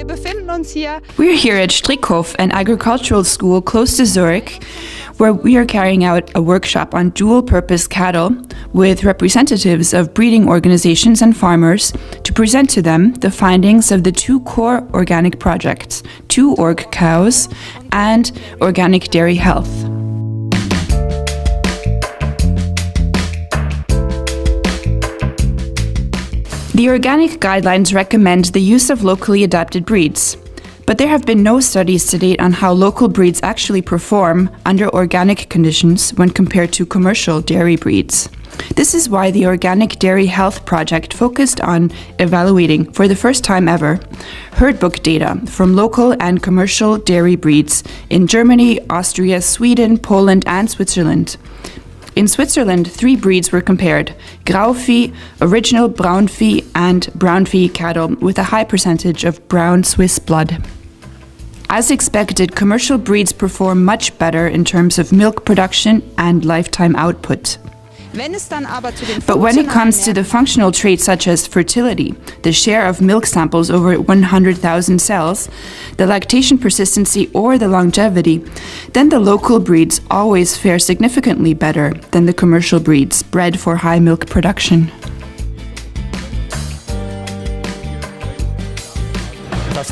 We're here at Strickhof, an agricultural school close to Zurich, where we are carrying out a workshop on dual-purpose cattle with representatives of breeding organizations and farmers to present to them the findings of the two core organic projects, 2Org Cows and OrganicDairyHealth. The organic guidelines recommend the use of locally adapted breeds, but there have been no studies to date on how local breeds actually perform under organic conditions when compared to commercial dairy breeds. This is why the Organic Dairy Health project focused on evaluating, for the first time ever, herd book data from local and commercial dairy breeds in Germany, Austria, Sweden, Poland, and Switzerland. In Switzerland, 3 breeds were compared: Grauvieh, original Braunvieh, and Braunvieh cattle with a high percentage of brown Swiss blood. As expected, commercial breeds perform much better in terms of milk production and lifetime output. But when it comes to the functional traits such as fertility, the share of milk samples over 100,000 cells, the lactation persistency, or the longevity, then the local breeds always fare significantly better than the commercial breeds bred for high milk production. The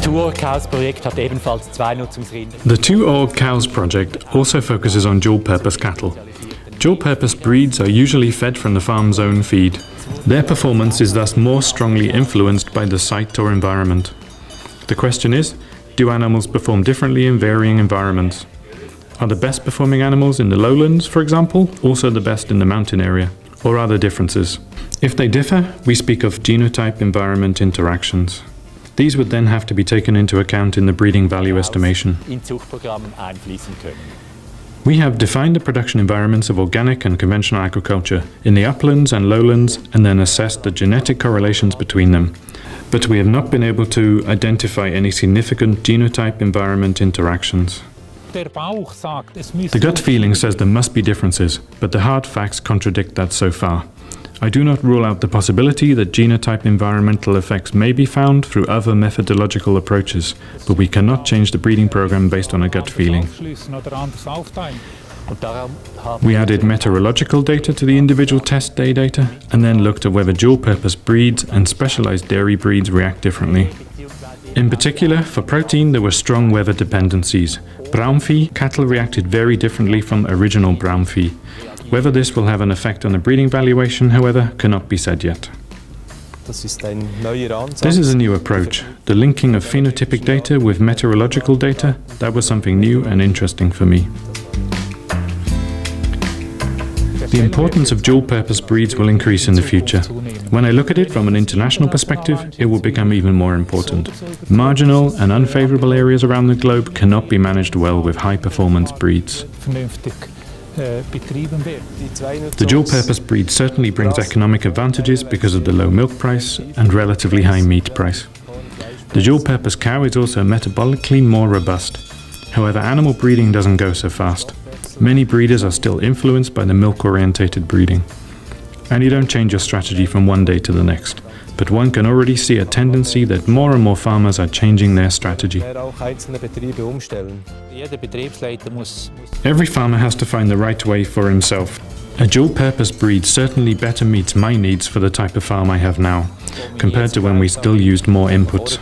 2Org Cows project also focuses on dual-purpose cattle. Dual-purpose breeds are usually fed from the farm's own feed. Their performance is thus more strongly influenced by the site or environment. The question is, do animals perform differently in varying environments? Are the best performing animals in the lowlands, for example, also the best in the mountain area? Or are there differences? If they differ, we speak of genotype-environment interactions. These would then have to be taken into account in the breeding value estimation. We have defined the production environments of organic and conventional agriculture in the uplands and lowlands and then assessed the genetic correlations between them. But we have not been able to identify any significant genotype-environment interactions. The gut feeling says there must be differences, but the hard facts contradict that so far. I do not rule out the possibility that genotype-environmental effects may be found through other methodological approaches, but we cannot change the breeding program based on a gut feeling. We added meteorological data to the individual test day data, and then looked at whether dual-purpose breeds and specialized dairy breeds react differently. In particular, for protein there were strong weather dependencies. Braunvieh cattle reacted very differently from original Braunvieh. Whether this will have an effect on the breeding valuation, however, cannot be said yet. This is a new approach. The linking of phenotypic data with meteorological data, that was something new and interesting for me. The importance of dual-purpose breeds will increase in the future. When I look at it from an international perspective, it will become even more important. Marginal and unfavorable areas around the globe cannot be managed well with high-performance breeds. The dual-purpose breed certainly brings economic advantages because of the low milk price and relatively high meat price. The dual-purpose cow is also metabolically more robust. However, animal breeding doesn't go so fast. Many breeders are still influenced by the milk-orientated breeding. And you don't change your strategy from one day to the next. But one can already see a tendency that more and more farmers are changing their strategy. Every farmer has to find the right way for himself. A dual-purpose breed certainly better meets my needs for the type of farm I have now, compared to when we still used more inputs.